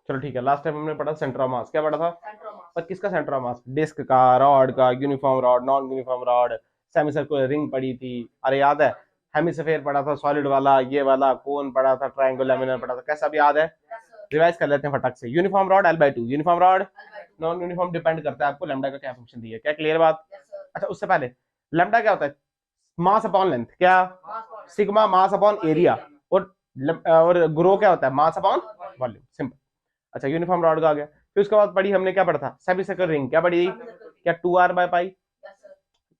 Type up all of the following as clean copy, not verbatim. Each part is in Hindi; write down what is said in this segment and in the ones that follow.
चलो ठीक है, लास्ट टाइम हमने पढ़ा सेंटर ऑफ मास, क्या पढ़ा था? पर किसका सेंटर ऑफ मास? डिस्क का, रॉड का, uniform rod, non uniform rod, semi circular ring पड़ी थी, अरे याद है? हेमिस्फीयर पढ़ा था, सॉलिड वाला, ये वाला कोन पढ़ा था, ट्रायंगल लैमिनर पढ़ा था, कैसा भी याद है? रिवाइज कर लेते हैं फटाक से। Uniform rod L/2, uniform rod, non uniform depend करता है आपको लैम्डा का क्या फंक्शन दिया है, क्या क्लियर बात? अच्छा उससे पहले लैम्डा क्या होता है? मास अपॉन लेंथ, क्या? सिग्मा मास अपॉन एरिया, और ग्रो क्या होता है? Mass upon volume, simple. अच्छा यूनिफॉर्म रॉड का आ गया, फिर उसके बाद पढ़ी हमने क्या पढ़ा था? सेमी सर्कुलर रिंग, क्या पढ़ी? क्या 2r/पाई?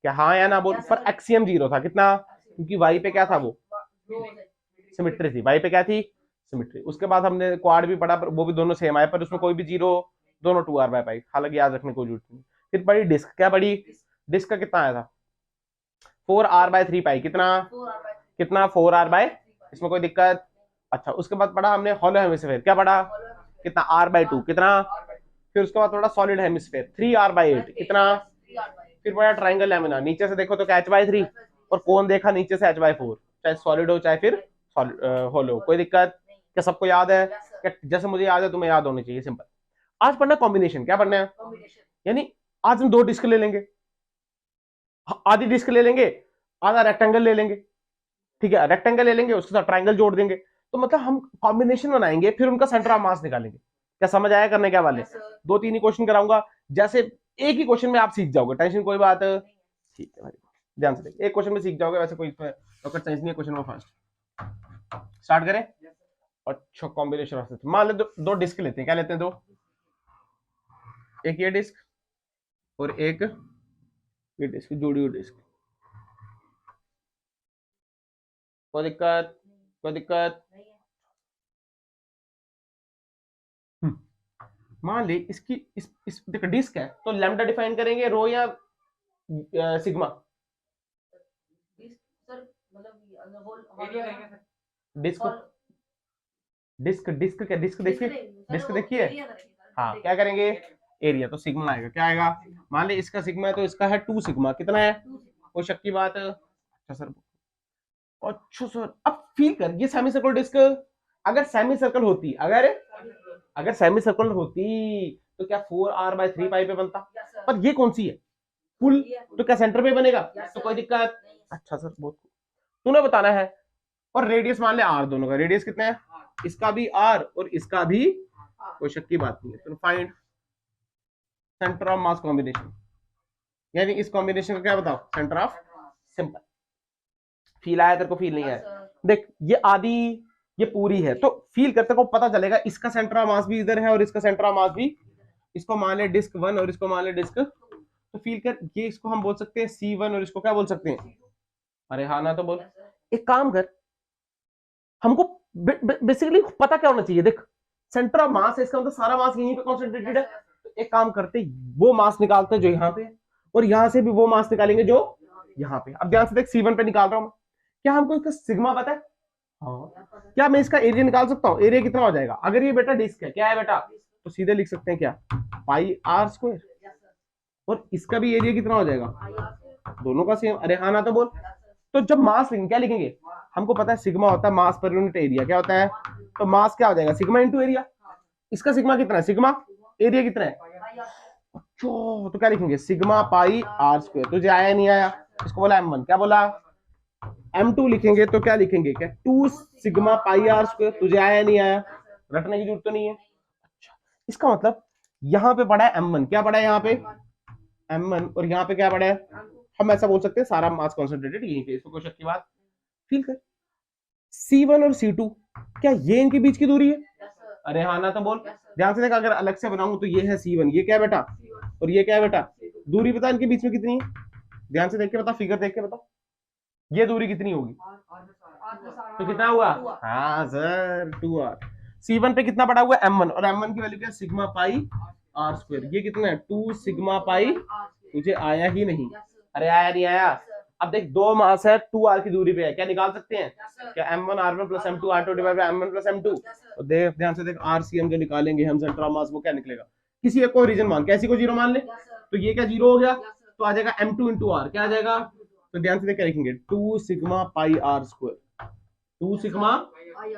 क्या हाँ या ना बोल? पर एक्सियम 0 था, कितना? क्योंकि वाई पे क्या था? वो सिमिट्री थी, वाई पे क्या थी? सिमिट्री। उसके बाद हमने क्वाड भी पढ़ा, पर वो भी दोनों सेम आए, पर उसमें कोई भी 0, दोनों 2r/पाई, हालांकि याद रखने की जरूरत नहीं। फिर पढ़ी डिस्क, क्या पढ़ी? डिस्क का कितना आया था? 4r/3 पाई, कितना? कितना? 4r/, इसमें कोई दिक्कत? अच्छा उसके बाद पढ़ा हमने हॉलो हेमिस्फीयर, क्या पढ़ा? कितना? r/2, कितना? फिर उसके बाद पढ़ा सॉलिड हेमिस्फीयर, 3r/8, कितना? फिर पढ़ा ट्राइंगल लैमिना, नीचे से देखो तो क्या h/3, और कौन देखा नीचे से h/4, चाहे सॉलिड हो चाहे फिर हॉलो, कोई दिक्कत? क्या सबको याद है? क्या जैसे मुझे याद है तुम्हें याद होनी चाहिए, सिंपल। आज पढ़ना कॉम्बिनेशन, क्या पढ़ना है? यानी आज हम 2 डिस्क ले लेंगे, आधी डिस्क ले लेंगे, आधा रेक्टेंगल ले लेंगे, ठीक है? रेक्टेंगल ले लेंगे, उसके साथ ट्राइंगल जोड़ देंगे, तो मतलब हम कॉम्बिनेशन बनाएंगे, फिर उनका सेंटर ऑफ मास निकालेंगे। क्या समझ आया करने क्या वाले? 2-3 ही क्वेश्चन कराऊंगा, जैसे एक ही क्वेश्चन में आप सीख जाओगे, टेंशन कोई बात, ठीक है भाई, ध्यान से देखिए, एक क्वेश्चन में सीख जाओगे, वैसे कोई रॉकेट साइंस नहीं है क्वेश्चन में। फर्स्ट स्टार्ट करें। अच्छा कॉम्बिनेशन, मान ले दो डिस्क लेते हैं, क्या लेते हैं? दो, एक ये डिस्क और एक ये डिस्क, जोड़ी हुई डिस्क, कोई दिक्कत? कोई दिक्कत? मान ले इसकी इस देखो डिस्क है, तो लैम्डा डिफाइन करेंगे, रो या सिग्मा? डिस्क डिस्क डिस्क क्या? डिस्क देखिए, डिस्क देखिए, हाँ क्या करेंगे? एरिया, तो सिग्मा आएगा, क्या आएगा? मान ले इसका सिग्मा है तो इसका है 2 सिग्मा, कितना है? कोई शक की बात? अच्छा सर, अच्छा सर, अब फील कर, ये सेमी सर्कल डिस्क, अगर सेमी सर्कल होती, अगर सेमी सर्कल होती तो क्या 4r/3 पाई पे बनता? पर ये कौन सी है? फुल, तो क्या सेंटर पे बनेगा? तो कोई दिक्कत? अच्छा सर, बहुत तूने बताना है। और रेडियस मान ले r, दोनों का रेडियस कितना है? इसका भी r और इसका भी, कोई शक की बात नहीं है। तो find centre of mass combination, यानी इस कॉम्बिनेशन का क्या बताओ? Centre of, simple. फील आया तेरे को? फील नहीं आया? देख ये आधी, ये पूरी है, तो फील करते को पता चलेगा इसका सेंटर ऑफ मास भी इधर है और इसका सेंटर ऑफ मास भी, इसको मान ले डिस्क 1 और इसको मान ले डिस्क, तो फील कर, ये इसको हम बोल सकते हैं C1 और इसको क्या बोल सकते हैं? अरे हाँ ना तो बोल। एक काम कर, हमको बेसिकली पता क्या होना चाहिए? देख सेंटर ऑफ मास है, इसका मतलब सारा मास यहीं पे कॉन्सेंट्रेटेड है, तो एक काम करते, वो मास निकालते हैं जो यहाँ पे है, और यहाँ से भी वो मास निकालेंगे जो यहाँ पे। अब ध्यान से देख, C1 पे निकाल रहा हूँ मैं, क्या हमको इसका सिग्मा पता है? हाँ। क्या मैं इसका एरिया निकाल सकता हूँ? एरिया कितना हो जाएगा? अगर ये बेटा डिस्क है, क्या है बेटा? तो सीधे लिख सकते हैं क्या? πr², और इसका भी एरिया कितना हो जाएगा? दोनों का सेम, अरे हाँ ना तो बोल। तो जब मास लिखेंगे क्या लिखेंगे? हमको पता है सिग्मा होता है मास पर यूनिट एरिया, क्या होता है? तो मास क्या हो जाएगा? Sigma into area. इसका सिग्मा कितना है? सिग्मा, एरिया कितना है? अच्छा, तो क्या लिखेंगे? Sigma πr²। तुझे आया नहीं आया? इसको बोला m1, क्या बोला? m2 लिखेंगे तो क्या लिखेंगे? क्या 2 सिग्मा πr²। तुझे आया नहीं आया? रटने की जरूरत तो नहीं है। अच्छा, इसका मतलब यहाँ पे पड़ा है m1, क्या पड़ा है यहाँ पे? m1, और यहाँ पे क्या पड़ा है? हम ऐसा बोल सकते हैं सारा मास कॉन्सेंट्रेटेड यहीं पे, इसको कोई शक की बात? फील कर, C1 और C2, क्या ये इनके बीच की दूरी है? अरे हाँ ना तो बोल। ध्यान से देख, अगर अलग से बनाऊं तो ये है C1, ये क्या है बेटा? और ये क्या है बेटा? दूरी बता इनके बीच में कितनी है? ध्यान से देख के बता, फिगर देख के बता, ये दूरी कितनी होगी? तो कितना हुआ? हाँ सर, 2r। C1 पे कितना पड़ा हुआ है? m1, और m1 की वैल्यू क्या है? Sigma πr²। ये कितना है? 2 सिग्मा पाई। तुझे आया ही नहीं? अरे आया नहीं आया? अब देख, दो मास है, 2r की दूरी पे है, क्या निकाल सकते हैं? क्या m1 r1 plus m2 r2 divide by m1 plus m2। और देख ध्यान से देख, rcm जो निकालेंगे हम सेंटर ऑफ मास, वो क्या निकलेगा? किसी एक को रीजन मान, कैसी को जीरो मान ले, तो ये क्या जीरो हो गया, तो आ जाएगा m2 इंटू r, क्या आ जाएगा? तो ध्यान से देख क्या लिखेंगे? 2 sigma πr², 2 sigma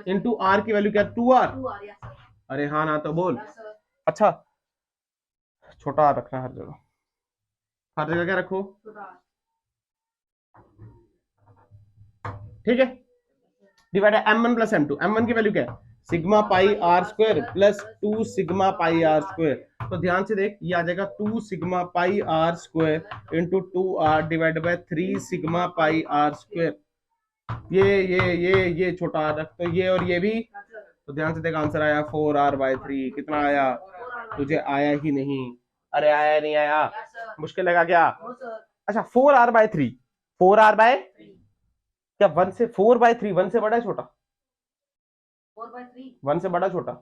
into r की वैल्यू क्या? 2r। अरे हाँ ना तो बोल। अच्छा, छोटा आर रखना हर जगह, हर जगह क्या रखो, ठीक है। Divide m1 plus m2, m1 की वैल्यू क्या है, sigma pi r square plus 2 sigma pi r square. तो ध्यान से देख, ये आ जाएगा 2 sigma pi r square into 2r divide by 3 sigma pi r square. ये छोटा आर रख, तो ये और ये भी। तो ध्यान से देख, आंसर आया 4r/3। कितना आया, तुझे आया ही नहीं। अरे आया नहीं आया, मुश्किल लगा क्या। अच्छा 4r/3, 4r बाय क्या 1 से 4/3, 1 से बड़ा है छोटा, 1 से बड़ा छोटा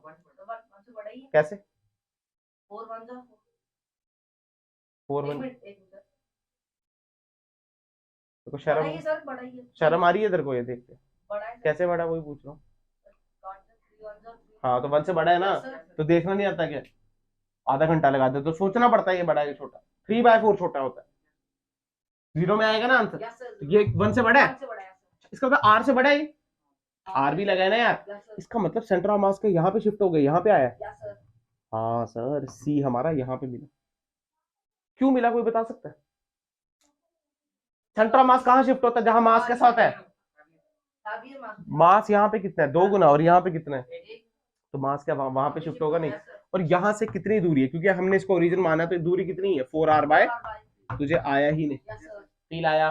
कैसे, 4 देखो शर्म आ रही है तेरे को ये देख के, कैसे बड़ा वही पूछ रहा हूँ। हाँ तो 1 से बड़ा है ना, तो देखना नहीं आता क्या, आधा घंटा लगा दे तो सोचना पड़ता है ये बड़ा है छोटा। 3/4 छोटा होता है, 0 में आएगा ना आंसर। तो ये 1 से बड़ा है, इसका मतलब r से बड़ा है, r भी लगाए ना यार। इसका मतलब सेंटर ऑफ मास का यहाँ पे शिफ्ट हो गया, यहाँ पे आया। हाँ सर, सी हमारा यहाँ पे मिला। क्यों मिला कोई बता सकता है। सेंटर ऑफ मास कहाँ शिफ्ट होता है, जहां मास कैसा होता है, मास यहाँ पे कितना है 2 गुना, और यहाँ पे कितना है, तो मास क्या वहां पे शिफ्ट होगा नहीं। और यहाँ से कितनी दूरी है, क्योंकि हमने इसको ओरिजिन माना, तो दूरी कितनी है 4r/, तुझे आया ही नहीं, फील आया।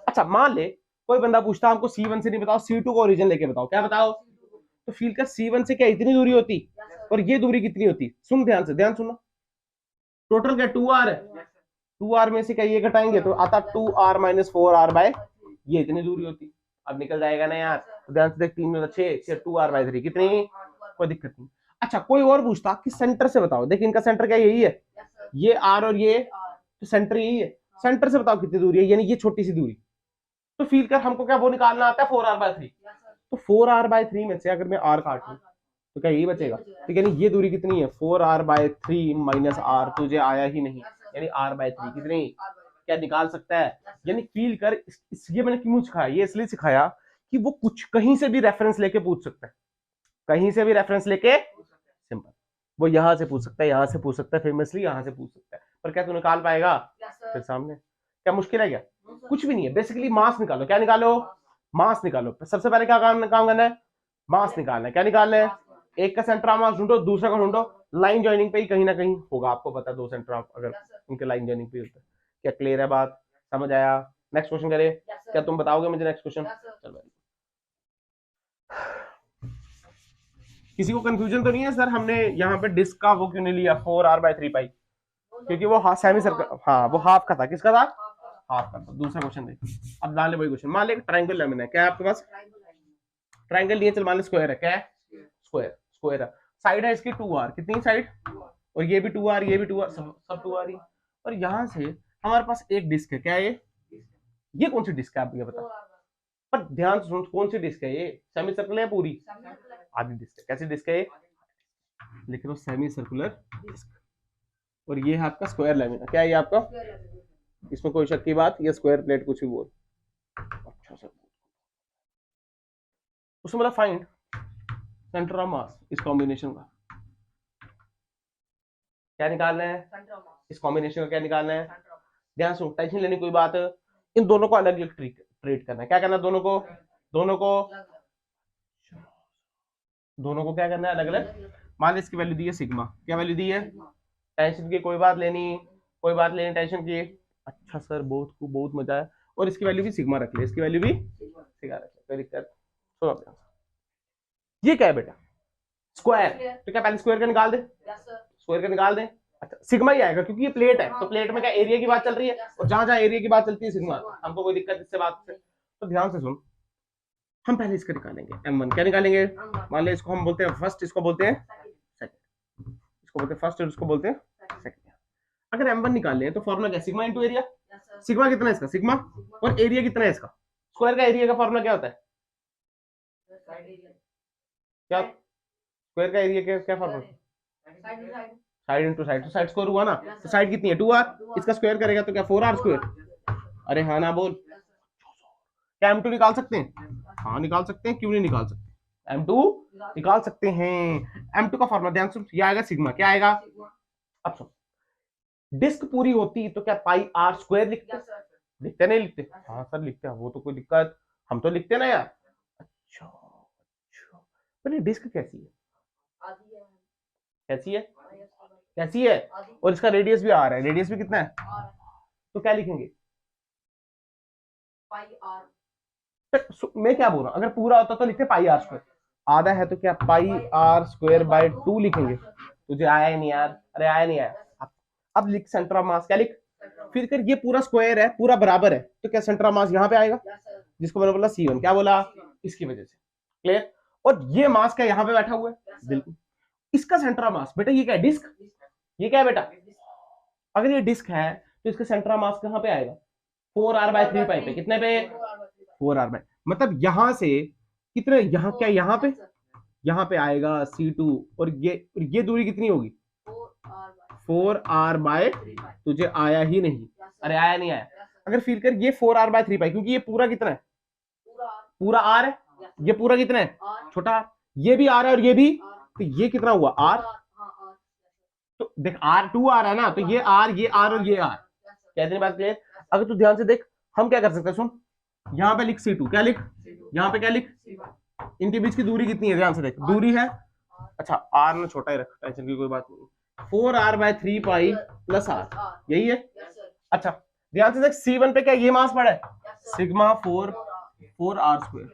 अच्छा मान ले कोई बंदा पूछता हमको C1 से नहीं बताओ, C2 का ओरिजिन लेके बताओ, क्या बताओ, तो फील का C1 से क्या इतनी दूरी होती, और ये दूरी कितनी होती, सुन ध्यान से, ध्यान सुनना। टोटल क्या 2r है, 2r में से क्या ये घटाएंगे तो आता 2r - 4r/, ये इतनी दूरी होती। अब निकल जाएगा ना यार, तो ध्यान से देख, 3 में 6, 2r/3 कितनी, कोई दिक्कत नहीं। अच्छा कोई और पूछता कि सेंटर से बताओ, देख इनका सेंटर क्या यही है, ये r और ये, तो सेंटर यही है, सेंटर से बताओ कितनी दूरी है, यानी ये छोटी सी दूरी। तो फील कर हमको क्या वो निकालना आता है 4r/3, तो 4r/3 में से अगर मैं r काट लूं तो क्या यही बचेगा, तो यानी ये दूरी कितनी है 4r/3 - r, तुझे आया ही नहीं, यानी r/3 कितनी, क्या निकाल सकता है। यानी फील कर ये मैंने क्यों सिखाया, ये इसलिए सिखाया कि वो कुछ कहीं से भी रेफरेंस लेके पूछ सकता है, कहीं से भी रेफरेंस लेके, सिंपल, वो यहां से पूछ सकता है, यहां से पूछ सकता है, फेमसली यहां से पूछ सकता है, पर क्या तू निकाल पाएगा फिर सामने, क्या मुश्किल है क्या, कुछ भी नहीं है। बेसिकली मास निकालो, क्या निकालो, मास निकालो। सबसे पहले क्या काम करना है, मास निकालना है। क्या निकालना है, एक का सेंटर ऑफ मास ढूंढो, दूसरा का ढूंढो, लाइन ज्वाइनिंग पे ही कहीं ना कहीं होगा, आपको पता है 2 सेंटर ऑफ अगर उनके लाइन ज्वाइनिंग पे होता है। क्या क्लियर है बात, समझ आया। नेक्स्ट क्वेश्चन करें, क्या तुम बताओगे मुझे नेक्स्ट क्वेश्चन, चलो। किसी को कंफ्यूजन तो नहीं है सर हमने यहाँ पे डिस्क का वो क्यों नहीं लिया 4r/3 पाई, क्योंकि वो सेमी सर्कल, हाँ वो हाफ का था, किसका था, हाफ का था। दूसरा क्वेश्चन देख, अब मान ले वही क्वेश्चन, मान ले ट्रायंगल लेमन है, क्या है आपके पास, ट्रायंगल नहीं है, चल मान ले स्क्वायर है, क्या है स्क्वायर, स्क्वायर है, साइड है इसकी 2r, कितनी साइड, और ये भी 2r, ये भी 2r, सब 2r ही। और यहाँ से हमारे पास एक डिस्क है, क्या है ये कौन सी डिस्क है आप ये बता, पर ध्यान से सुन, कौन सी डिस्क है ये, सेमी सर्कुलर है पूरी, आधी डिस्क है, कैसी डिस्क है ये, लिख लो सेमी सर्कुलर डिस्क, और ये है आपका स्क्वायर लैमिना, क्या है ये आपका, इसमें कोई शक की बात, ये स्क्वायर प्लेट कुछ भी बोल, अच्छा सर। उसमें मतलब फाइंड सेंटर ऑफ मास इस कॉम्बिनेशन का, क्या निकालना है, इस कॉम्बिनेशन का क्या निकालना है, ध्यान सुन, टेंशन लेने कोई बात, इन दोनों को अलग अलग ट्रीट करना है, क्या करना है, दोनों को क्या करना है अलग अलग। मान ली इसकी वैल्यू दी है सिग्मा, क्या वैल्यू दी है, टेंशन की कोई बात लेनी, टेंशन की, अच्छा सर बहुत मजा है, और इसकी वैल्यू भी सिग्मा रख ले, इसकी वैल्यू भी सिग्मा रख ले, कोई दिक्कत। ये क्या है बेटा, स्क्वायर, तो क्या पहले स्क्वायर का निकाल दे, स्क्वायर का निकाल दे, अच्छा सिग्मा ही आएगा क्योंकि ये प्लेट है, तो प्लेट में क्या एरिया की बात चल रही है, और जहां जहां एरिया की बात चलती है सिग्मा, हमको कोई दिक्कत इससे बात से। तो ध्यान से सुन, हम पहले इसका निकालेंगे m1, क्या निकालेंगे, मान ले इसको हम बोलते हैं फर्स्ट, इसको बोलते हैं सेकंड, इसको बोलते हैं फर्स्ट और इसको बोलते हैं सेकंड। अगर m1 निकाल लें तो फॉर्मूला क्या, सिग्मा इनटू एरिया, सिग्मा कितना है इसका, सिग्मा, और एरिया कितना है इसका, स्क्वायर का एरिया का फॉर्मूला क्या होता है, क्या स्क्वायर का एरिया क्या फॉर्मूला, साइड इनटू साइड, तो साइड स्क्वायर हुआ ना, तो साइड कितनी है 2r, इसका स्क्वायर करेगा तो क्या 4r स्क्वायर, अरे हाँ ना बोल, क्या m2 निकाल सकते हैं, हाँ निकाल सकते हैं, क्यों नहीं निकाल सकते, m2 निकाल सकते हैं। m2 का फॉर्मूला ध्यान से, ये आएगा सिग्मा, क्या आएगा? अब सुन, डिस्क पूरी होती तो क्या पाई आर स्क्वायर लिखते? लिखते नहीं लिखते? हाँ सर लिखते हैं, वो तो कोई दिक्कत, हम तो लिखते ना यार। अच्छा अच्छा, पर डिस्क कैसी है? कैसी है? कैसी है? और इसका रेडियस भी आ रहा है, रेडियस भी कितना है? तो क्या लिखेंगे? मैं क्या बोल रहा हूँ, अगर पूरा होता तो लिखते पाई आर स्क्वायर, आधा है तो क्या पाई आर स्क्वायर बाय 2 लिखेंगे। तुझे आया ही नहीं यार, अरे आया नहीं आया। अब लिख सेंटर ऑफ मास, क्या लिख? फिर कर ये पूरा स्क्वायर है, पूरा बराबर है, तो क्या सेंटर ऑफ मास यहाँ पे आएगा, जिसको मैंने बोला C1, क्या बोला? इसकी वजह से। क्लियर? और ये मास क्या यहाँ पे बैठा हुआ है? बिल्कुल। इसका सेंटर ऑफ मास बेटा ये क्या है? डिस्क। ये क्या है बेटा? अगर ये डिस्क है तो इसका सेंटर ऑफ मास कहाँ पे आएगा? 4r/3 पाई पे। कितने पे? 4r/, मतलब यहां से कितने, यहाँ क्या, यहाँ पे आएगा C2, और ये दूरी कितनी होगी? 4r/, तुझे आया ही नहीं, अरे आया नहीं आया। अगर फील कर ये 4r/3 पाई, क्योंकि ये पूरा कितना है? पूरा r है। ये पूरा कितना है? छोटा r। ये भी r है और ये भी, तो ये कितना हुआ? r। तो देख R2 आ रहा है ना, तो ये r और ये r। कहते बात क्लियर? अगर तू ध्यान से देख, हम क्या कर सकते हैं, सुन, यहाँ पे लिख C2, क्या लिख? यहाँ पे क्या लिख? इनके बीच की दूरी कितनी है? ध्यान से देख, दूरी है, अच्छा r ने छोटा ही रखा, टेंशन की कोई बात नहीं। 4r/3 पाई प्लस r, यही है। अच्छा ध्यान से देख, C1 पे क्या ये मास पड़ा है? Sigma 4r square.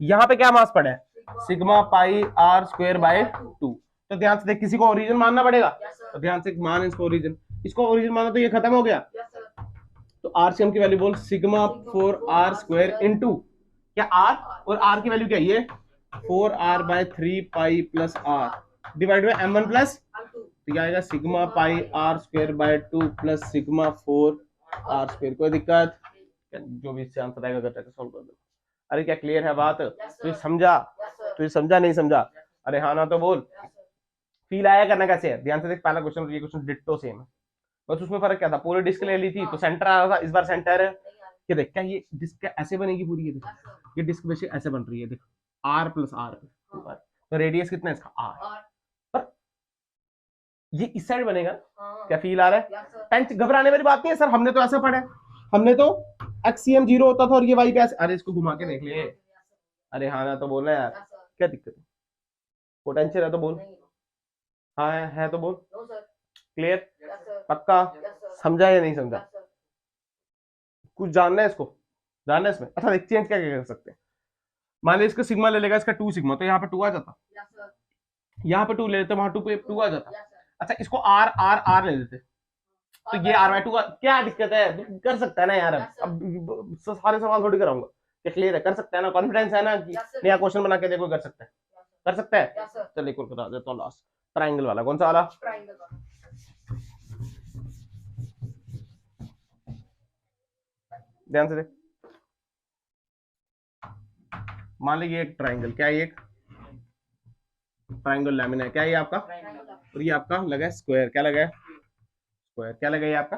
यहाँ पे क्या मास पड़ा है? Sigma pi r square by 2। तो ध्यान से देख, किसी को ओरिजिन मानना पड़ेगा, तो ध्यान से मान इसको ओरिजिन, इसको ओरिजिन माना तो ये खत्म हो गया। तो RCM की वैल्यू बोल, सिग्मा 4r स्क्वायर इंटू क्या r, और r की वैल्यू क्या? ये 4r/3 pi plus r divide by m1 plus, तो क्या आएगा? Sigma pi r square by 2 plus sigma 4r square. कोई दिक्कत? जो भी इससे आंसर आएगा करके सॉल्व कर दो। अरे क्या क्लियर है बात? तू समझा? तू समझा नहीं समझा? अरे हाँ ना तो बोल। फील आया करना कैसे है? ध्यान से देख, पहला क्वेश्चन और ये क्वेश्चन डिट्टो सेम है, बस उसमें फर्क क्या था? पूरी डिस्क ले ली थी तो सेंटर आ रहा था, इस बार सेंटर है। ये देख, क्या ये डिस्क क्या ऐसे बनेगी पूरी? ये देख, ये डिस्क वैसे ऐसे बन रही है, देख r प्लस r, तो रेडियस कितना है इसका? r। पर ये इस साइड बनेगा, क्या फील आ रहा है? टेंशन घबराने वाली बात नहीं है सर, हमने तो ऐसा पढ़ा है, हमने तो एक्सियम 0 होता था और ये y पे ऐसे। अरे इसको घुमा के देख ले, अरे हाँ ना तो बोलना यार, क्या दिक्कत है? पोटेंशियल है तो बोल, हाँ है तो बोल। क्लियर? पक्का? समझा या नहीं समझा? कुछ जानना है इसको, जानना है इसमें? अच्छा देख, चेंज क्या कर सकते हैं, मान लीजिए इसका सिग्मा ले लेगा, इसका 2 सिग्मा, तो यहाँ पे 2 आ जाता, यहाँ पे 2 ले लेते, वहां 2 पे 2 आ जाता। अच्छा इसको r ले लेते, तो ये r/2 का क्या दिक्कत है? कर सकता है ना यार, अब सारे सवाल थोड़ी कराऊंगा, क्या क्लियर है? कर सकता है ना, कॉन्फिडेंस है ना कि नया क्वेश्चन बना के देखो, कर सकता है, कर सकता है। चल एक और बता देता हूँ लास्ट, ट्राइंगल वाला। कौन सा वाला? ध्यान से देख, मान लीजिए एक ट्राइंगल, क्या है? एक ट्राइंगल लैमिना है, क्या है ये आपका? और ये आपका लगा है स्क्वायर, क्या लगा है? स्क्वायर, क्या लगा है आपका?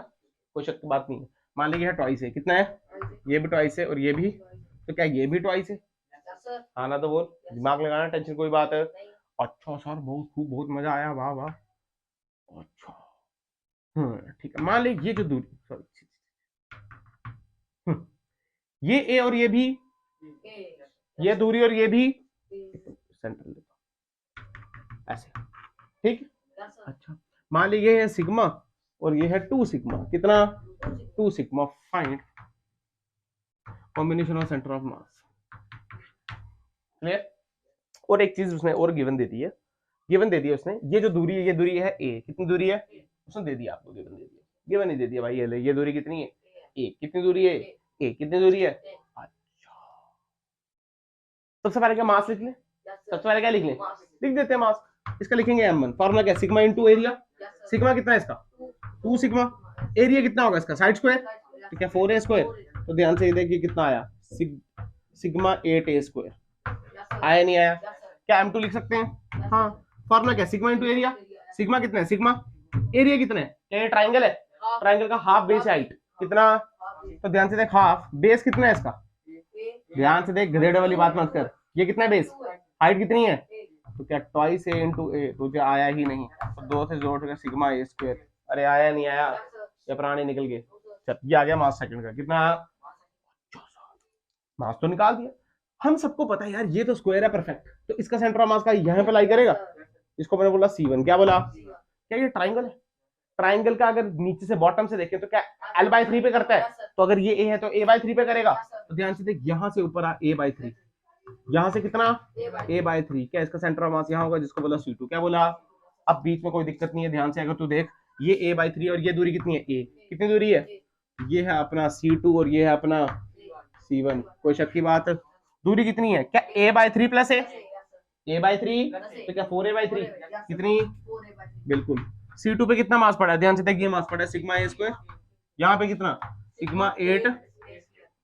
कोई शक की बात नहीं है। मान लीजिए ट्वाइस है, कितना है? ये भी ट्वाइस है और ये भी, तो क्या ये भी ट्वाइस है? हाँ ना तो बोल, दिमाग लगाना, टेंशन कोई बात है? अच्छा सर बहुत खूब, बहुत मजा आया, वाह वाह। अच्छा ठीक है, मान लीजिए ये जो दूरी, सॉरी, ये ए और ये भी, ये दूरी और ये भी सेंट्रल ऐसे, ठीक है। अच्छा मान लीजिए ये है सिग्मा और ये है 2 सिग्मा, कितना? 2 sigma. Find combination of centre of mass. Clear? और एक चीज उसने और गिवन दे दी है, गिवन दे दिया उसने, ये जो दूरी है, ये दूरी है ए, कितनी दूरी है? उसने दे दिया आपको, गिवन दे दिया, गिवन नहीं दे दिया भाई, ये दूरी कितनी है? ए। कितनी दूरी है? ए। कितनी दूरी है? अच्छा, सबसे पहले क्या मास लिख ले? सबसे पहले क्या लिख ले? लिख देते हैं मास। इसका लिखेंगे m1, फॉर्मूला क्या? Sigma into area. सिग्मा कितना है इसका? 2 सिग्मा। एरिया कितना होगा इसका? साइड स्क्वायर, तो क्या 4a स्क्वायर। तो ध्यान से देखिए कितना आया, सिग्मा 8a स्क्वायर। आया नहीं आया? क्या m2 लिख सकते हैं? हाँ, फॉर्मूला क्या? Sigma into area. सिग्मा कितना है? सिग्मा एरिया कितना है? क्या ये ट्राइंगल है? ट्राइंगल का हाफ बेस हाइट कितना? तो ध्यान से देख, हाफ बेस कितना है इसका? ध्यान से देख, ग्रेड वाली बात मत कर, ये कितना है बेस? हाइट कितनी है, तो क्या ट्वाइस ए इंटू ए, तुझे आया ही नहीं, तो 2 से जोड़ के सिग्मा ए स्क्वायर, अरे आया नहीं आया, या प्राणी निकल गए। चल ये आ गया मास सेकंड का, कितना मास तो निकाल दिया। हम सबको पता है यार ये तो स्क्वायर है परफेक्ट, तो इसका सेंटर ऑफ मास का यहाँ पे लाई करेगा, इसको मैंने बोला C1, क्या बोला, क्या ये ट्राइंगल है, ट्राइंगल का अगर नीचे से बॉटम से देखें तो क्या L/3 पे करता है, तो अगर ये A है तो A/3 पे करेगा, तो ध्यान से देख यहाँ से ऊपर आ A/3, यहाँ से कितना A/3, क्या इसका सेंटर ऑफ मास यहाँ होगा जिसको बोला C2, क्या बोला। अब बीच में कोई दिक्कत नहीं है, ध्यान से अगर तू देख ये A/3 और ये दूरी कितनी है A, कितनी दूरी है, ये है अपना C2 और ये है अपना C1, कोई शक की बात, दूरी कितनी है, क्या A/3 प्लस है A/3, तो क्या 4A/3 कितनी, बिल्कुल। C2 पे कितना मास पड़ा है, ध्यान से देखिए मास पड़ा है सिग्मा ए स्क्वायर, यहाँ पे कितना सिग्मा 8,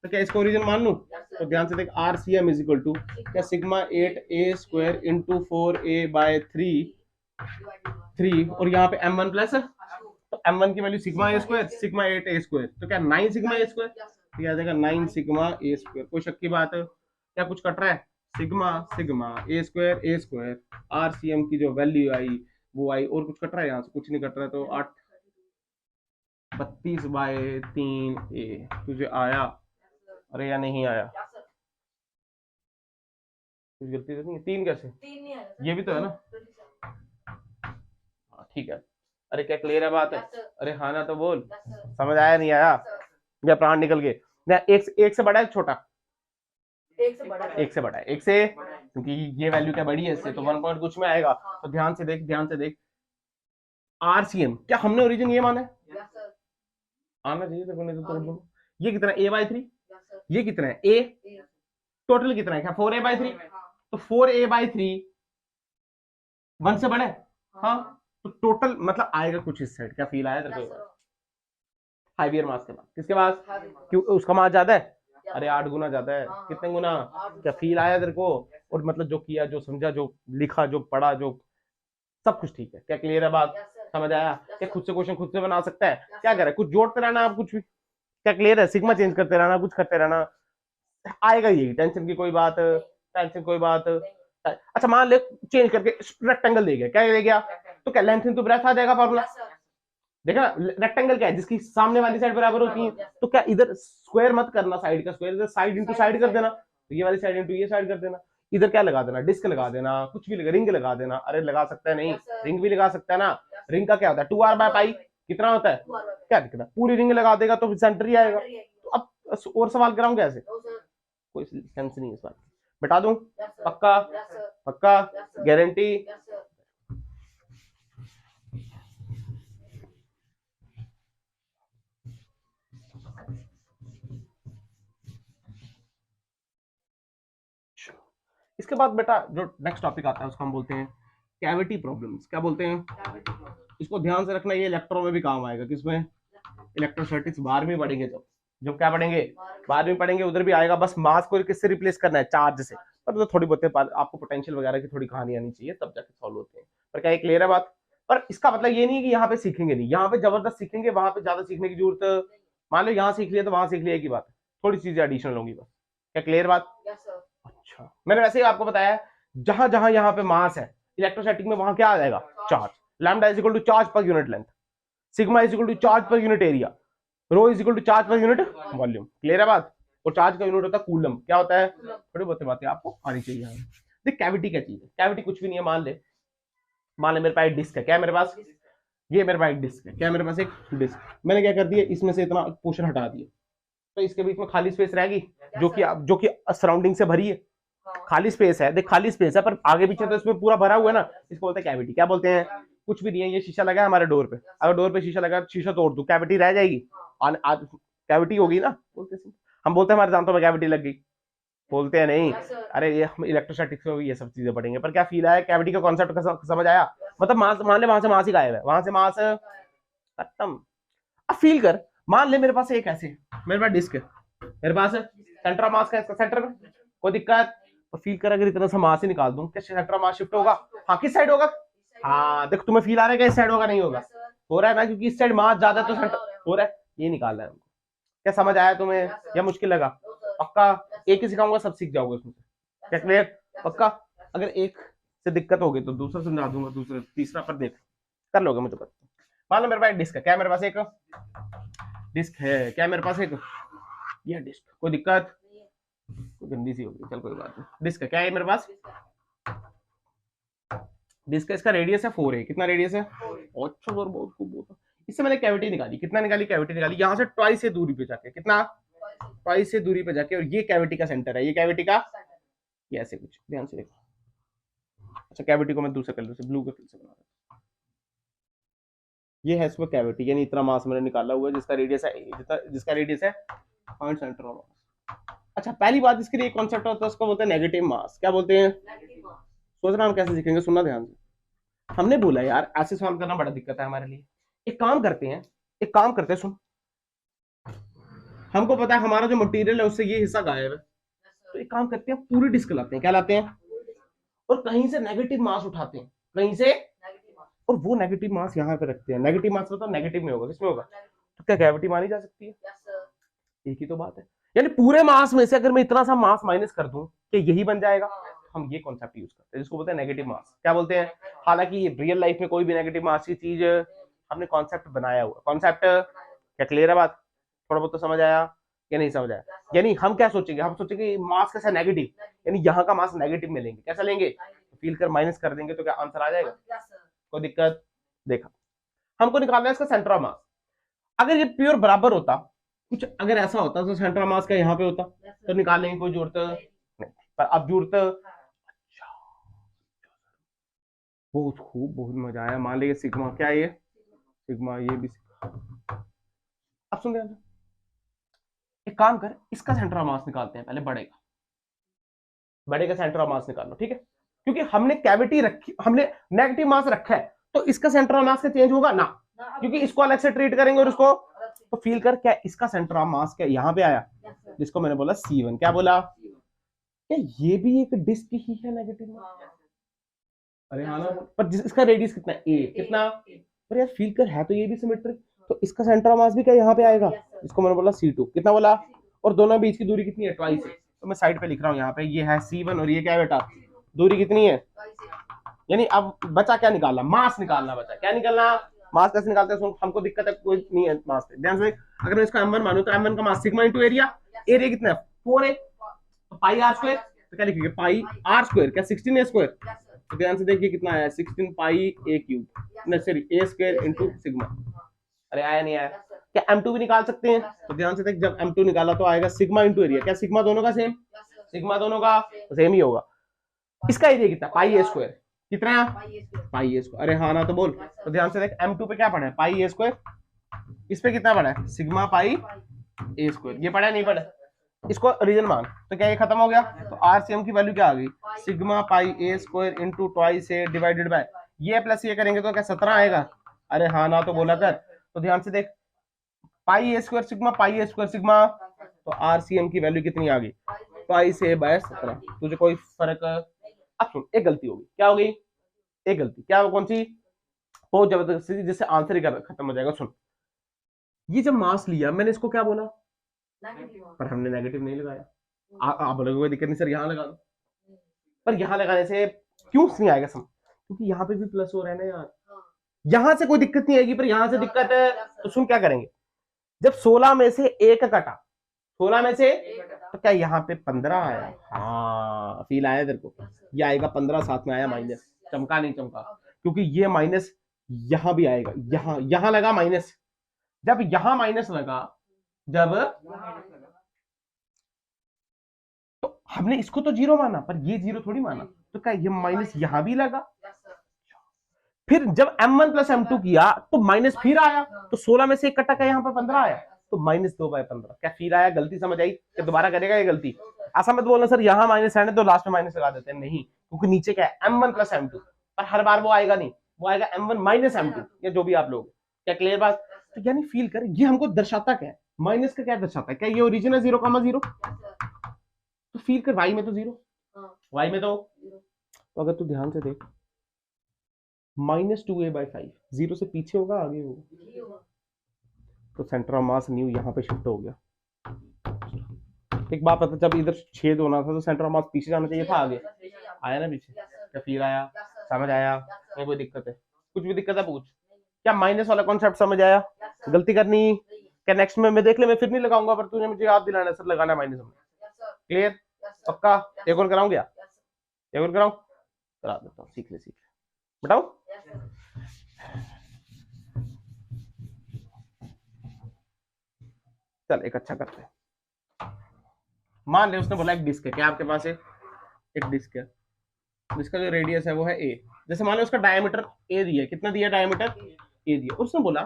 तो क्या इसको ओरिजिन मान लूं, तो ध्यान से देख RCM इज इक्वल टू क्या sigma 8A square into 4A/3 और यहाँ पे M1 प्लस, तो M1 की वैल्यू सिग्मा ए स्क्वायर, सिग्मा 8A स्क्वायर, तो क्या 9 सिग्मा ए स्क्वायर, तो क्या आ जाएगा 9 सिग्मा ए स्क्वायर, कोई शक की बात है, क्या कुछ कट रहा है, सिग्मा सिग्मा ए स्क्वायर RCM की जो वैल्यू आई वो आई, और कुछ कट रहा है, यहाँ से कुछ नहीं कट रहा है, तो 8/32/3A तुझे आया, अरे या नहीं आया, कुछ गलती तो नहीं है, 3 कैसे, ये भी तो है ना, ठीक है, अरे क्या क्लियर है बात है, अरे हाँ ना तो बोल, समझ आया नहीं आया, या प्राण निकल गए, एक से बड़ा है छोटा, एक से बड़ा है, एक से, क्योंकि ये वैल्यू क्या बड़ी है इससे, तो 1 पॉइंट कुछ में आएगा, तो ध्यान से देख RCM, क्या हमने ओरिजिन ये माना है, आना चाहिए देखो, नहीं तो तोड़ दूंगा, ये कितना A/3, ये कितना है A, टोटल कितना है क्या 4A/3, तो 4A/3 1 से बड़ा है, हाँ, तो टोटल मतलब आएगा कुछ इस साइड, क्या फील आया तेरे को, हाईवियर मास के बाद, किसके पास, क्यों उसका मास ज्यादा है, अरे 8 गुना ज्यादा है, कितने गुना, क्या फील आया तेरे को, और मतलब जो किया, जो समझा, जो लिखा, जो पढ़ा, जो सब कुछ ठीक है, क्या क्लियर है बात, समझ आया, क्या खुद से क्वेश्चन खुद से बना सकता है, क्या करे, कुछ जोड़ते रहना आप, कुछ भी, क्या क्लियर है, सिग्मा चेंज करते रहना, कुछ करते रहना, आएगा यही, टेंशन की कोई बात, टेंशन कोई बात। अच्छा मान ले चेंज करके रेक्टेंगल दे गया, क्या दे गया, तो क्या लेंथ इनटू ब्रेड्थ आ जाएगा फॉर्मूला, देखा रेक्टेंगल क्या है, जिसकी सामने वाली साइड बराबर होती है, तो क्या इधर स्क्वायर मत करना, साइड का स्क्वायर, इधर साइड इंटू साइड कर देना, तो ये वाली साइड इंटू ये साइड कर देना, इधर क्या लगा देना, डिस्क लगा देना, कुछ भी लगा, रिंग लगा देना, अरे लगा सकता है नहीं, रिंग भी लगा सकता है ना, रिंग का क्या होता है 2R/π, कितना होता है, क्या दिखना, पूरी रिंग लगा देगा तो सेंटर ही आएगा, तो अब और सवाल कराऊं कैसे, कोई सेंस नहीं है इस बात, बता दूं, पक्का पक्का गारंटी, इसके बाद बेटा जो नेक्स्ट टॉपिक आता है उसको हम बोलते हैं कैविटी प्रॉब्लम्स, क्या बोलते हैं, इसको ध्यान से रखना, ये इलेक्ट्रो में भी काम आएगा, किसमें, इलेक्ट्रोस्टैटिक्स 12वीं पढ़ेंगे, जब क्या पढ़ेंगे 12वीं पढ़ेंगे, उधर भी आएगा, बस मास को किससे रिप्लेस करना है, चार्ज से, पर तो थोड़ी बहुत आपको पोटेंशियल वगैरह की थोड़ी कहानी आनी चाहिए, तब जाके सॉल्व होते हैं, पर क्या क्लियर है बात, पर इसका मतलब ये नहीं कि यहाँ पे सीखेंगे नहीं, यहाँ पे जबरदस्त सीखेंगे, वहां पे ज्यादा सीखने की जरूरत, मान लो यहाँ सीख लिया तो वहां सीख लिया की बात, थोड़ी चीजें एडिशनल होंगी बस, क्या क्लियर बात, अच्छा मैंने वैसे ही आपको बताया, जहां जहां यहाँ पे मास है इलेक्ट्रोस्टैटिक में, वहां क्या आ जाएगा, charge, lambda is equal to charge per unit length, sigma is equal to charge per unit area, rho is equal to charge per unit volume, clear है बात, और चार्ज का यूनिट होता है कूलम, क्या होता है, थोड़ी बहुत बातें आपको आनी चाहिए। देख कैविटी क्या चीज है, कैविटी कुछ भी नहीं है, मान ले मेरे पास एक डिस्क है, क्या मेरे पास, ये मेरे पास एक डिस्क है, क्या मेरे पास एक डिस्क, मैंने क्या कर दिया, इसमें से इतना पोर्शन हटा दिया, तो इसके बीच में खाली स्पेस रहेगी, जो कि सराउंडिंग से भरी है, खाली स्पेस है, देख खाली स्पेस है, पर आगे पीछे तो इसमें पूरा भरा हुआ है ना, इसको बोलते हैं कैविटी, क्या बोलते हैं, कुछ भी नहीं है, ये शीशा लगा है हमारे डोर पे, अगर डोर पे शीशा लगा, शीशा तोड़ दो, कैविटी रह जाएगी, कैविटी होगी ना, हम बोलते हैं हमारे दांतों में कैविटी लग गई, बोलते हैं नहीं, अरे ये हम इलेक्ट्रोस्टैटिक्स में भी ये सब चीजें पढ़ेंगे, पर क्या फील आया, कैविटी का कॉन्सेप्ट समझ आया, मतलब मान ले वहां से मास ही गायब है, वहां से मास खत्म, अब फील कर, मान ले मेरे पास एक ऐसे, मेरे पास डिस्क है, मेरे पास सेंटर ऑफ मास का इसका सेंटर में कोई दिक्कत, तो फील कर अगर इतना सा मास ही निकाल दूं, क्या सेंटर ऑफ मास शिफ्ट होगा, हाँ किस साइड होगा, हाँ देखो तुम्हें फील आ रहा है, इस साइड होगा, नहीं होगा, हो रहा है ना, क्योंकि इस साइड मास ज्यादा है तो सेंटर हो रहा है, ये निकालना है हमको, क्या समझ आया तुम्हें या मुश्किल लगा, पक्का एक ही सिखाऊंगा सब सीख जाओगे उसमें, क्या क्लियर, पक्का, अगर एक से दिक्कत होगी तो दूसरा समझा दूंगा, दूसरा तीसरा पर देख कर लोगे, मुझे पता। मान लो मेरे पास डिस्क है, क्या मेरे पास एक डिस्क है, क्या मेरे पास एक ये डिस्क, कोई दिक्कत, कोई गंदी सी होगी, चल कोई बात नहीं। डिस्क है, क्या है मेरे पास डिस्क है, इसका रेडियस है 4 है, कितना रेडियस है, अच्छा और बहुत खूब बहुत। इससे मैंने कैविटी निकाली, कितना निकाली, कैविटी निकाली यहाँ से ट्वाइस से दूरी पे जाके, कितना ट्वाइस से दूरी पे जाके, और ये कैविटी का सेंटर है, ये कैविटी का, ये ऐसे कुछ ध्यान से देखो। अच्छा कैविटी को मैं दूसरे कलर से ब्लू कलर से बना रहा हूं, ये है इसमें कैविटी, यानी इतना मास मैंने निकाला हुआ है जिसका रेडियस है, जिसका रेडियस है पॉइंट सेंटर ऑफ मास। अच्छा पहली बात इसके लिए कॉन्सेप्ट होता है, उसको बोलते हैं नेगेटिव मास। क्या बोलते हैं, सोचना हम कैसे सीखेंगे, सुनना ध्यान से। हमने बोला यार ऐसे सॉल्व करना बड़ा दिक्कत है हमारे लिए, एक काम करते हैं, एक काम करते हैं, सुन, हमको पता है हमारा जो मटेरियल है उससे ये हिस्सा गायब है, तो एक काम करते हैं पूरी डिस्क लाते हैं, क्या लाते हैं, और कहीं से नेगेटिव मास उठाते हैं, कहीं से, और वो नेगेटिव मास यहाँ पे रखते हैं। नेगेटिव मास मतलब नेगेटिव में होगा, किसमें होगा, तो क्या कैविटी मानी जा सकती है, एक ही तो बात है। यानी पूरे मास में से अगर मैं इतना सा मास माइनस कर दूं कि यही बन जाएगा, हम ये कॉन्सेप्ट यूज करते हैं जिसको बोलते हैं नेगेटिव मास। क्या बोलते हैं, हालांकि रियल लाइफ में कोई भी नेगेटिव मास की चीज हमने कॉन्सेप्ट बनाया हुआ, कॉन्सेप्ट क्या क्लियर है बात, थोड़ा बहुत तो समझ आया या नहीं समझ आया। यानी हम क्या सोचेंगे, हम सोचेंगे मास कैसा नेगेटिव, यानी यहाँ का मास नेगेटिव में लेंगे, कैसा लेंगे, फील कर माइनस कर देंगे तो क्या आंसर आ जाएगा, कोई दिक्कत। देखा हमको निकालना है इसका सेंटर ऑफ मास, अगर ये प्योर बराबर होता, कुछ अगर ऐसा होता तो सेंटर ऑफ मास का यहाँ पे होता तो निकालने की कोई जरूरत नहीं, पर अब जरूरत, बहुत खूब, बहुत मजा आया। मान लीजिए सिग्मा, क्या ये सिग्मा, ये भी अब सुन रहे, एक काम कर, इसका सेंटर ऑफ मास निकालते हैं पहले, बड़े का सेंटर ऑफ मास निकालना, ठीक है, क्योंकि हमने कैविटी रखी, हमने नेगेटिव मास रखा है, तो इसका सेंटर ऑफ मास का चेंज होगा ना, क्योंकि इसको अलग से ट्रीट करेंगे और इसको, तो फील कर क्या इसका सेंटर ऑफ मास क्या यहाँ पे आया, जिसको मैंने बोला C1, क्या बोला, क्या ये भी एक डिस्क ही है नेगेटिव मास, अरे हाँ ना, पर इसका रेडियस कितना है, A, कितना, पर यार फील कर है तो ये भी सिमेट्रिक, तो इसका सेंटर ऑफ मास भी क्या यहाँ पे आएगा, इसको मैंने बोला C2, कितना बोला, और दोनों बीच की दूरी कितनी है, ट्वाइस है, तो मैं साइड पे लिख रहा हूँ यहाँ पे, ये है C1 और ये क्या है बेटा, दूरी कितनी है, यानी अब बचा क्या निकालना, मास निकालना बचा, क्या निकालना, मास कैसे निकालते हैं, हमको दिक्कत है कोई नहीं है मास पे, ध्यान से। अगर मैं इसका m1 मानूं तो m1 का मास सिग्मा इनटू एरिया, एरिया कितना है 4 है, तो पाई r स्क्वायर, तो क्या लिखेंगे पाई r स्क्वायर, क्या 16 a स्क्वायर, तो ध्यान से देखिए कितना आया 16 पाई a क्यूब, नहीं sorry a square into sigma, अरे आया नहीं आया, क्या m2 भी निकाल सकते हैं, तो ध्यान से देख जब m2 निकाला तो आएगा सिग्मा इनटू एरिया, क्या सिग्मा दोनों का सेम, सिग्मा दोनों का सेम ही होगा, इसका एरिया कितना पाई a स्क्वायर, कितना पाई ए स्क्वायर, अरे हाँ ना तो बोल, तो ध्यान से देख m2 पे क्या पढ़ा है पाई ए स्क्वायर, इस पे कितना पढ़ा है सिग्मा पाई ए स्क्वायर, ये पढ़ा नहीं पढ़ा, इसको रीजन मान, तो क्या ये खत्म हो गया, तो आरसीएम की वैल्यू क्या आ गई, sigma pi A square into twice A divided by ये प्लस ये करेंगे तो क्या 17 आएगा, अरे हाँ ना तो बोला कर, तो ध्यान से देख पाई ए स्क्वायर सिग्मा पाई ए स्क्वायर सिग्मा, तो आरसीएम की वैल्यू कितनी आ गई पाई से बाय 17, तुझे कोई फर्क। अब सुन एक गलती होगी, क्या होगी, एक गलती, क्या कौन सी, बहुत जबरदस्ती जिससे आंसर ही खत्म हो जाएगा। सुन ये जब मास लिया मैंने इसको क्या बोला, पर हमने नेगेटिव नहीं लगाया, आप बोलोगे कोई दिक्कत नहीं सर यहाँ लगा दो, पर यहाँ लगाने से क्यों नहीं आएगा समझ, क्योंकि यहाँ पे भी प्लस हो रहा है ना यार, यहाँ से कोई दिक्कत नहीं आएगी पर यहाँ से दिक्कत है, तो सुन क्या करेंगे, जब 16 में से एक कटा, 16 में से तो क्या यहाँ पे 15 आया, हाँ फील आया तेरे को, ये आएगा 15 साथ में आया माइनस, चमका नहीं चमका, क्योंकि ये माइनस यहां भी आएगा, यहां लगा माइनस, जब यहां माइनस लगा, जब तो हमने इसको तो जीरो माना पर ये जीरो थोड़ी माना, तो क्या ये माइनस यहां भी लगा, फिर जब m1 प्लस m2 किया तो माइनस फिर आया, तो 16 में से एक कटा का यहाँ पर 15 आया, तो -2/15, क्या फील आया, गलती समझ आई, क्या दोबारा करेगा ये गलती, ऐसा मत बोलना सर यहाँ माइनस है तो लास्ट में माइनस लगा देते हैं, नहीं, क्योंकि नीचे क्या है m1 प्लस m2, पर हर बार वो आएगा नहीं, वो आएगा m1 माइनस m2, या जो भी आप लोग, क्या क्लियर बात, तो यानी फील कर ये हमको दर्शाता क्या है, माइनस का क्या दर्शाता है, क्या ये ओरिजिन है 0,0, तो फील कर y में तो 0, y में तो अगर तू ध्यान से देख -2a/5 0 से पीछे होगा आगे होगा, तो सेंटर ऑफ मास न्यू यहाँ पे शिफ्ट हो गया, एक बात पता, जब इधर छेद होना था तो सेंटर ऑफ मास पीछे जाना चाहिए था आगे, आया ना पीछे, क्या फील आया, समझ आया, नहीं कोई दिक्कत है, कुछ भी दिक्कत है पूछ। क्या माइनस वाला कॉन्सेप्ट समझ आया, गलती करनी क्या नेक्स्ट में मैं देख ले, मैं फिर नहीं लगाऊंगा, पर तूने मुझे याद दिलाना सर लगाना माइनस में, क्लियर, पक्का। एक और कराऊं क्या, एक और कराऊं, करा देता हूँ, सीख ले बताओ। चल एक अच्छा करते हैं, मान ले उसने बोला एक डिस्क है, क्या आपके पास है, एक डिस्क है, जिसका जो रेडियस है वो है ए, जैसे मान लो उसका डायमीटर ए दिया, कितना दिया डायमीटर ए दिया, उसने बोला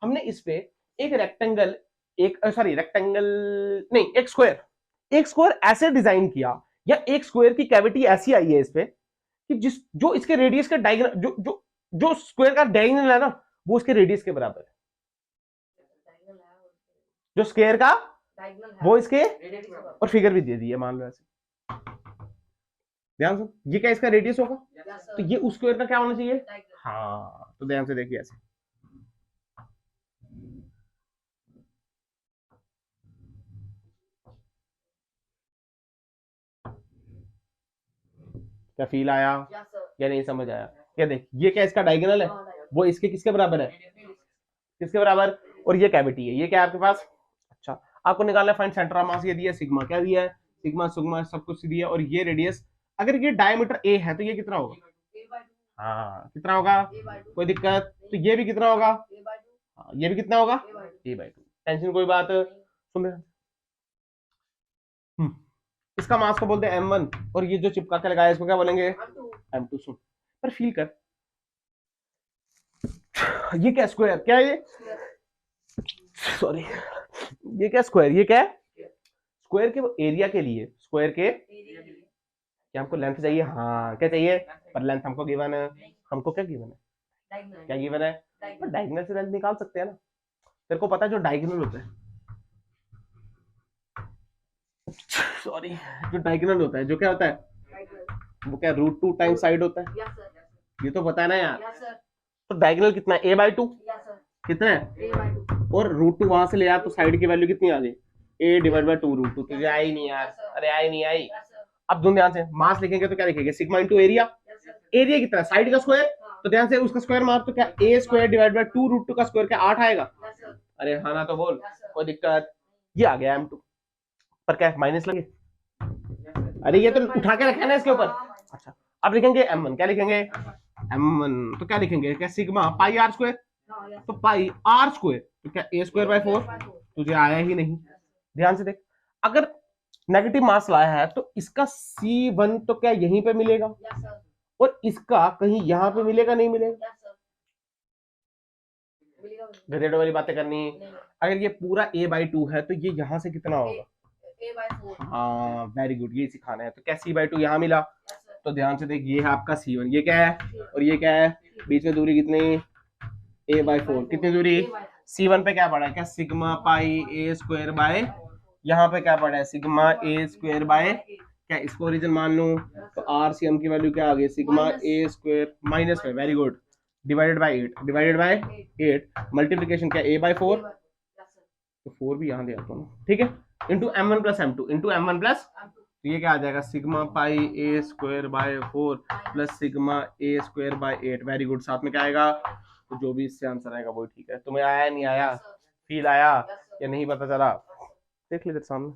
हमने इस पे एक रेक्टेंगल, एक सॉरी रेक्टेंगल नहीं, एक स्क्वायर ऐसे डिजाइन किया, या एक स्क्वायर की कैविटी ऐसी आई है इस पे कि जिस जो इसके रेडियस का डायगोनल, जो जो जो स्क्वायर का डायगोनल है ना, वो उसके रेडियस के बराबर है, जो स्क्वायर का वो इसके, और फिगर भी दे दी है मान लो ऐसे, ध्यान से, ये क्या इसका रेडियस होगा, तो ये उस स्क्वायर का क्या होना चाहिए, हाँ, तो ध्यान से देखिए ऐसे, क्या फील आया या नहीं समझ आया, क्या देख, ये क्या इसका डायगोनल है, वो इसके किसके बराबर है, किसके बराबर, और ये कैविटी है, ये क्या है आपके पास, अच्छा, आपको निकालना है फाइंड सेंटर ऑफ मास, ये दिया सिग्मा, क्या दिया है सिग्मा सुग्मा सब कुछ दिया, और ये रेडियस, अगर ये डायमीटर ए है तो ये कितना होगा, हाँ कितना होगा, कोई दिक्कत, तो ये भी कितना होगा, हाँ ये भी कितना होगा, a/2, टेंशन कोई बात, सुन रहे, इसका मास को बोलते हैं m1, और ये जो चिपका के लगाया इसको क्या बोलेंगे, m2, सुन पर फील कर, ये क्या स्क्वायर, क्या है ये, सॉरी, ये क्या स्क्वायर, ये क्या है स्क्वायर के एरिया के लिए, स्क्वायर के क्या हमको लेंथ चाहिए, हाँ क्या चाहिए, पर लेंथ हमको गिवन है, हमको क्या गिवन है, क्या गिवन है, पर डायगोनल से लेंथ निकाल सकते हैं ना, तेरे को पता है जो डायगोनल होता है, सॉरी, जो डायगोनल होता है, जो क्या होता है, वो क्या √2 टाइम साइड होता है, ये तो पता है ना यार, तो डायगोनल कितना है, a/2, कितना है, और √2 वहां से ले यार, तो साइड की वैल्यू कितनी आ गई, a/2 √2, तुझे आई नहीं यार, अरे आई नहीं आई, अब तुम ध्यान से मास लिखेंगे तो क्या लिखेंगे, सिग्मा इंटू एरिया, एरिया कितना, साइड का स्क्वायर, तो ध्यान से उसका स्क्वायर मार, तो क्या a²/2 √2 का स्क्वायर क्या 8 आएगा, अरे हाँ ना तो बोल, कोई दिक्कत, ये आ गया m2, पर क्या माइनस लगे, अरे ये तो उठा के रखा है ना इसके ऊपर, अच्छा, अब लिखेंगे m1, क्या लिखेंगे m1, तो क्या लिखेंगे, क्या सिग्मा पाई r स्क्वायर, तो पाई r स्क्वायर, तो क्या a²/4, तुझे आया ही नहीं, ध्यान से देख, अगर नेगेटिव मास लाया है तो इसका C1 तो क्या यहीं पे मिलेगा, और इसका कहीं यहाँ पे मिलेगा, नहीं मिलेगा, गधेड़ों वाली बातें करनी, अगर ये पूरा a/2 है तो ये यहाँ से कितना होगा, हाँ वेरी गुड, ये सिखाना है, तो क्या C/2 यहाँ मिला, तो ध्यान से देख, ये है आपका C1, ये क्या है, और ये क्या है, बीच में दूरी कितनी, a/4, कितनी दूरी, C1 पे क्या पड़ा है, क्या सिग्मा पाई a², यहाँ पे क्या पड़ा है, सिग्मा a², क्या इसको ओरिजिन मान लूं, तो RCM की वैल्यू क्या आ गई, सिग्मा a² माइनस में, very good, divided by 8, multiplication क्या a/4, तो 4 भी यहाँ दे आता हूँ, ठीक है, into m1 plus m2, into m1 plus, तो ये क्या आ जाएगा, sigma pi a²/4 plus sigma a²/8, very good, साथ में क्या आएगा, तो जो भी इससे आंसर आएगा वो ठीक है, तुम्हें आया नहीं आया, फील आया या नहीं पता चला, देख ले तेरे सामने,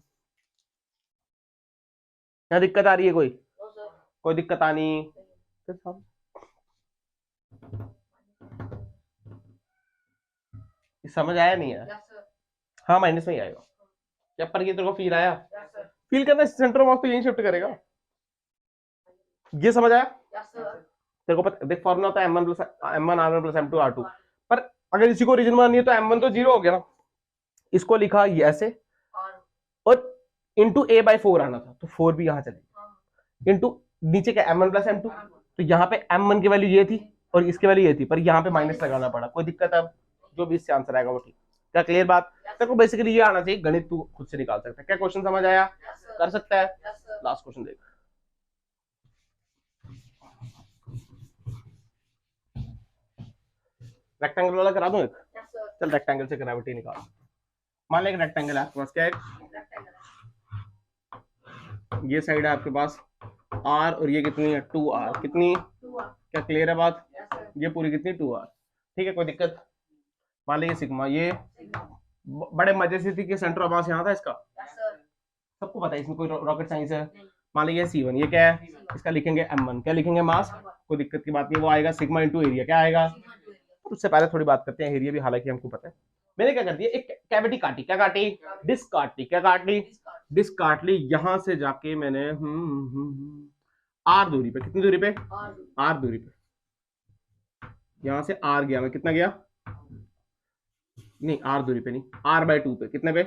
क्या दिक्कत आ रही है, कोई दिक्कत आनी, तेरे सामने समझ आया नहीं है, हाँ माइनस में ही आएगा, क्या पर ये तेरे को फील आया, फील करना, सेंटर ऑफ मास तो यही शिफ्ट करेगा, ये समझ आया, तेरे को पता, देख फॉर्मूला होता है m1 r1 plus m2 r2, पर अगर इसी को ओरिजिन मानिए तो m1 तो 0 हो गया ना, इसको लिखा ये ऐसे, और इंटू a/4 आना था, तो 4 भी यहाँ चले, इंटू नीचे क्या m1 प्लस m2, तो यहाँ पे m1 की वैल्यू ये थी और इसकी वैल्यू ये थी, पर यहाँ पे माइनस लगाना पड़ा, कोई दिक्कत, अब जो भी इससे आंसर आएगा वो ठीक, क्या क्लियर बात, तेरे को बेसिकली ये आना चाहिए, गणित तू खुद से निकाल सकता है, क्या क्वेश्चन समझ आया, कर सकता है, लास्ट क्वेश्चन देख, रेक्टेंगल वाला करा दूं एक, चल रेक्टेंगल से ग्रेविटी निकाल, मान ले एक रेक्टेंगल है आपके पास, क्या है, ये साइड है आपके पास आर और ये कितनी है 2r, कितनी, क्या क्लियर है बात? ये पूरी कितनी 2r, ठीक है, कोई दिक्कत? मान लीजिए सिग्मा, ये बड़े मजे से थी कि सेंटर ऑफ मास यहाँ था इसका, सबको पता है, इसमें कोई रॉकेट साइंस है। मान लीजिए C1, ये क्या है, इसका लिखेंगे m1, क्या लिखेंगे, मास, कोई दिक्कत की बात नहीं, वो आएगा सिग्मा इंटू एरिया, क्या आएगा। उससे पहले थोड़ी बात करते हैं एरिया भी, हालांकि हमको पता है। मैंने क्या कर दिया, एक कैविटी काटी, क्या काटी, डिस्क काट ली, क्या काट ली, डिस्क काट ली। यहां से जाके मैंने आर दूरी पे, कितनी दूरी पे, आर दूरी पे, यहां से आर गया मैं, कितना गया, नहीं आर दूरी पे नहीं, r/2 पे, कितने पे,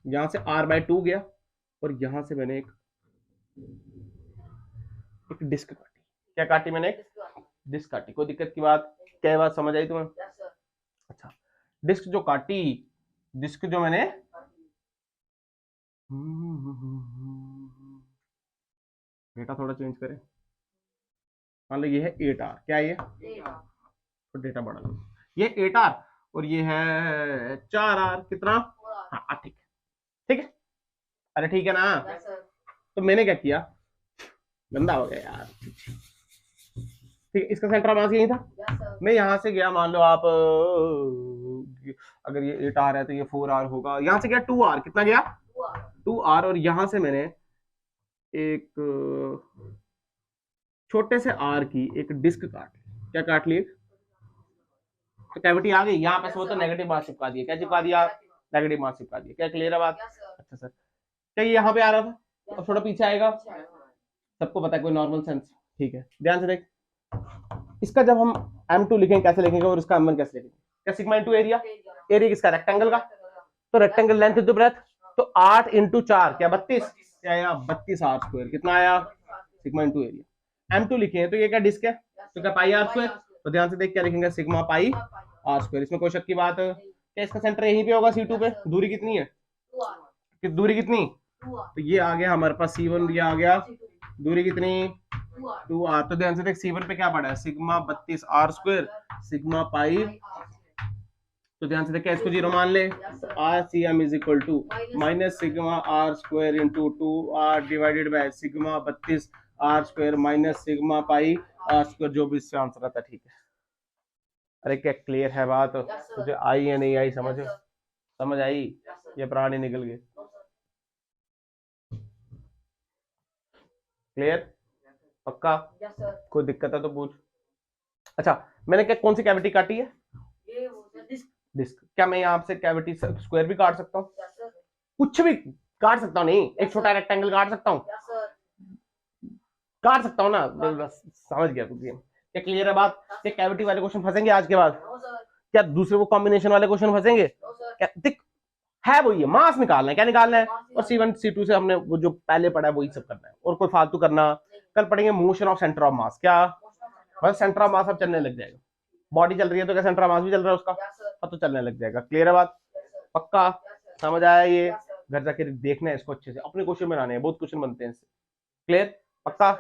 यहां से r/2 गया और यहां से मैंने एक डिस्क काटी, क्या काटी मैंने, एक डिस्क काटी। कोई दिक्कत की बात, क्या बात समझ आई तुम्हें? अच्छा, डिस्क जो काटी, डिस्क जो मैंने, डेटा थोड़ा चेंज करें, मान लो ये है 8r, क्या है ये, तो डेटा बढ़ा लो, ये 8r और ये है 4r, कितना, हाँ ठीक है, ठीक है, अरे ठीक है ना। तो मैंने क्या किया, गंदा हो गया यार, ठीक है, इसका सेंटर मास यही था, मैं यहां से गया, मान लो आप अगर ये 8r है तो ये 4r होगा, यहां से गया 2r, कितना गया, 2r, और यहां से मैंने एक छोटे से r की एक डिस्क काट, क्या काट ली, तो कैविटी आ गई, यहाँ पे वो तो नेगेटिव मास चिपका दिया, क्या चिपका दिया, नेगेटिव मास चिपका दिया, क्या क्लियर है बात? अच्छा सर, क्या ये यहाँ पे आ रहा था, अब थोड़ा पीछे आएगा, सबको पता है, कोई नॉर्मल सेंस, ठीक है, ध्यान से देख, इसका जब हम m2 लिखेंगे कैसे लिखेंगे और इसका m1 कैसे लिखेंगे, क्या सिग्मा इंटू एरिया, एरिया किसका, रेक्टेंगल का, तो रेक्टेंगल लेंथ इंटू ब्रेथ, तो 8 इंटू 4 क्या 32, क्या आया 32r², कितना आया, सिग्मा इंटू एरिया। m2 लिखे हैं तो ये क्या डिस्क है, तो क्या पाई r², तो ध्यान से देख क्या लिखेंगे, सिग्मा पाई r², इसमें कोई शक की बात, क्या इसका सेंटर यहीं पे होगा C2 पे, दूरी कितनी है, दूरी कितनी, तो ये आ गया हमारे पास C1, ये आ गया, दूरी कितनी 2r, तो ध्यान से देख C1 पे क्या पड़ा है, सिग्मा 32r², सिग्मा पाई, तो ध्यान से देख, इसको 0 मान ले, RCM is equal to minus sigma r² into 2r divided by sigma 32r² minus sigma pi r², जो भी इससे आंसर आता है, ठीक है। अरे क्या क्लियर है बात, तुझे आई या नहीं आई समझ, समझ आई, ये प्राणी निकल गए, क्लियर, पक्का, कोई दिक्कत है तो पूछ। अच्छा, मैंने क्या कौन सी कैविटी काटी है, डिस्क, क्या मैं यहाँ से कैविटी स्क्वायर भी काट सकता हूँ, कुछ भी काट सकता हूँ, नहीं एक छोटा रेक्टेंगल काट सकता हूँ, काट सकता हूँ ना, समझ गया तुझे, क्या क्लियर है बात, क्या कैविटी वाले क्वेश्चन फंसेंगे आज के बाद, क्या दूसरे वो कॉम्बिनेशन वाले क्वेश्चन फंसेंगे, क्या दिख है, वो ये मास निकालना है, क्या निकालना है, और C1 C2 से हमने वो जो पहले पढ़ा है वही सब करना है, और कोई फालतू करना, कल पढ़ेंगे motion of centre of mass, क्या बस सेंटर ऑफ मास अब चलने लग जाएगा, बॉडी चल रही है तो क्या सेंटर ऑफ मास भी चल रहा है उसका, अब तो चलने लग जाएगा, क्लियर है बात, पक्का समझ आया, ये घर जाके देखना है इसको अच्छे से, अपने क्वेश्चन बनाने हैं, बहुत क्वेश्चन बनते हैं इससे, क्लियर, पक्का।